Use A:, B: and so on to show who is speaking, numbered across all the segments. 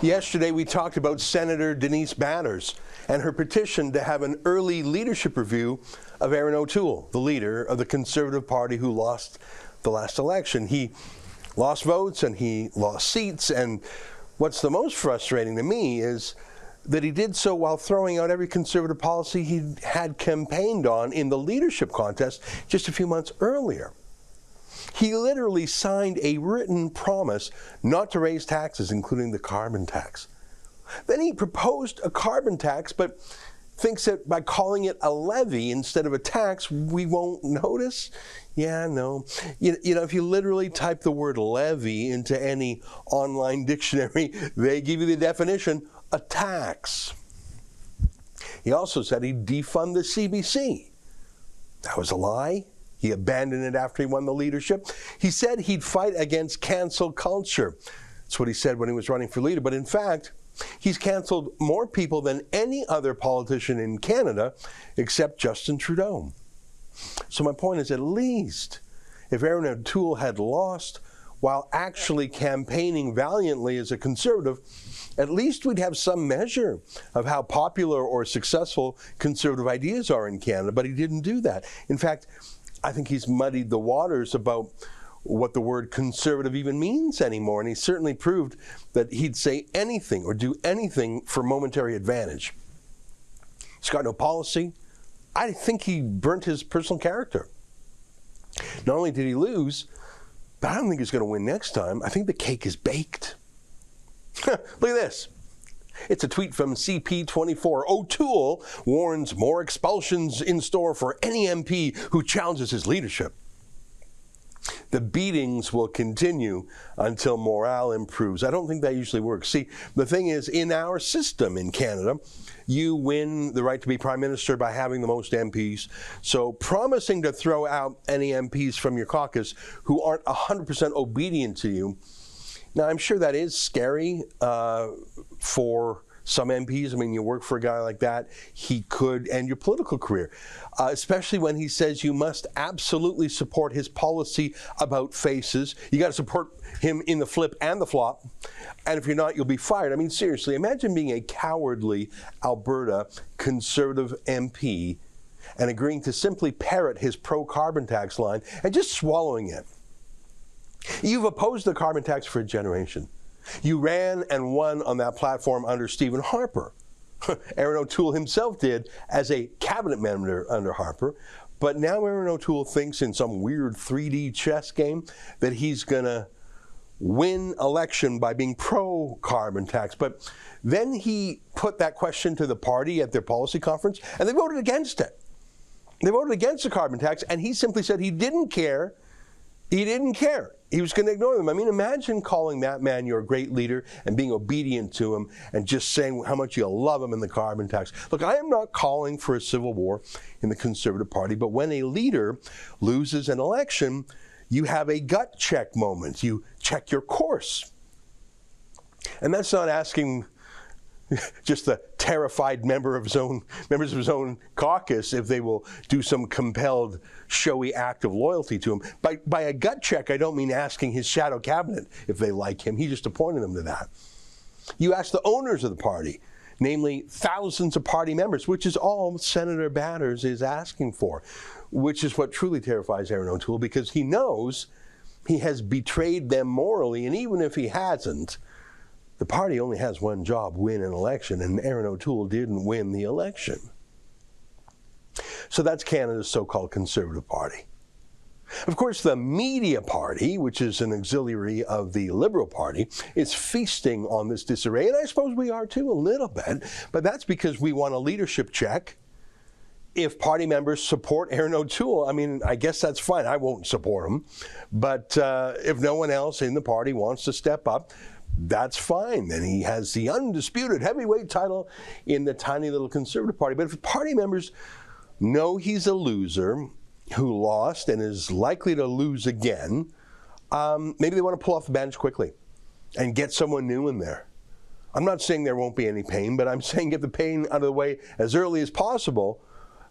A: Yesterday, we talked about Senator Denise Batters and her petition to have an early leadership review of Erin O'Toole, the leader of the Conservative Party who lost the last election. He lost votes and he lost seats, and what's the most frustrating to me is that he did so while throwing out every Conservative policy he had campaigned on in the leadership contest just a few months earlier. He literally signed a written promise not to raise taxes, including the carbon tax. Then he proposed a carbon tax, but thinks that by calling it a levy instead of a tax, we won't notice. Yeah, no. You know, if you literally type the word levy into any online dictionary, they give you the definition, a tax. He also said he'd defund the CBC. That was a lie. He abandoned it after he won the leadership. He said he'd fight against cancel culture. That's what he said when he was running for leader. But in fact, he's canceled more people than any other politician in Canada except Justin Trudeau. So my point is, at least if Erin O'Toole had lost while actually campaigning valiantly as a Conservative, at least we'd have some measure of how popular or successful Conservative ideas are in Canada. But he didn't do that. In fact, I think he's muddied the waters about what the word conservative even means anymore, and he certainly proved that he'd say anything or do anything for momentary advantage. He's got no policy. I think he burnt his personal character. Not only did he lose, but I don't think he's going to win next time. I think the cake is baked. Look at this. It's a tweet from CP24. O'Toole warns more expulsions in store for any MP who challenges his leadership. The beatings will continue until morale improves. I don't think that usually works. See, the thing is, in our system in Canada, you win the right to be Prime Minister by having the most MPs. So promising to throw out any MPs from your caucus who aren't 100% obedient to you, now, I'm sure that is scary for some MPs. I mean, you work for a guy like that, he could end your political career, especially when he says you must absolutely support his policy about faces. You got to support him in the flip and the flop, and if you're not, you'll be fired. I mean, seriously, imagine being a cowardly Alberta Conservative MP and agreeing to simply parrot his pro-carbon tax line and just swallowing it. You've opposed the carbon tax for a generation. You ran and won on that platform under Stephen Harper. Erin O'Toole himself did as a cabinet member under Harper. But now Erin O'Toole thinks in some weird 3D chess game that he's going to win election by being pro-carbon tax. But then he put that question to the party at their policy conference, and they voted against it. They voted against the carbon tax, and he simply said he didn't care. He didn't care. He was going to ignore them. I mean, imagine calling that man your great leader and being obedient to him and just saying how much you love him in the carbon tax. Look, I am not calling for a civil war in the Conservative Party, but when a leader loses an election, you have a gut check moment. You check your course. And that's not asking just the terrified members of his own caucus if they will do some compelled, showy act of loyalty to him. By a gut check, I don't mean asking his shadow cabinet if they like him. He just appointed them to that. You ask the owners of the party, namely thousands of party members, which is all Senator Batters is asking for, which is what truly terrifies Erin O'Toole, because he knows he has betrayed them morally, and even if he hasn't, the party only has one job, win an election, and Erin O'Toole didn't win the election. So that's Canada's so-called Conservative Party. Of course, the media party, which is an auxiliary of the Liberal Party, is feasting on this disarray, and I suppose we are too, a little bit, but that's because we want a leadership check. If party members support Erin O'Toole, I mean, I guess that's fine. I won't support him. But if no one else in the party wants to step up, that's fine. Then he has the undisputed heavyweight title in the tiny little Conservative Party. But if party members know he's a loser who lost and is likely to lose again, maybe they want to pull off the bench quickly and get someone new in there. I'm not saying there won't be any pain, but I'm saying get the pain out of the way as early as possible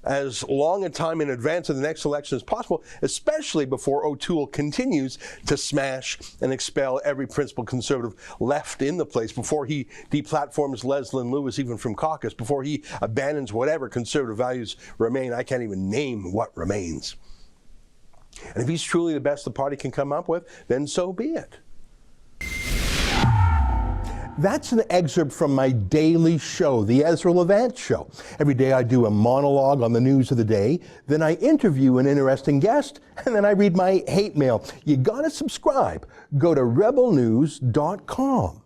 A: as long a time in advance of the next election as possible, especially before O'Toole continues to smash and expel every principled Conservative left in the place, before he deplatforms Leslyn Lewis even from caucus, before he abandons whatever Conservative values remain. I can't even name what remains. And if he's truly the best the party can come up with, then so be it. That's an excerpt from my daily show, the Ezra Levant Show. Every day I do a monologue on the news of the day, then I interview an interesting guest, and then I read my hate mail. You gotta subscribe. Go to rebelnews.com.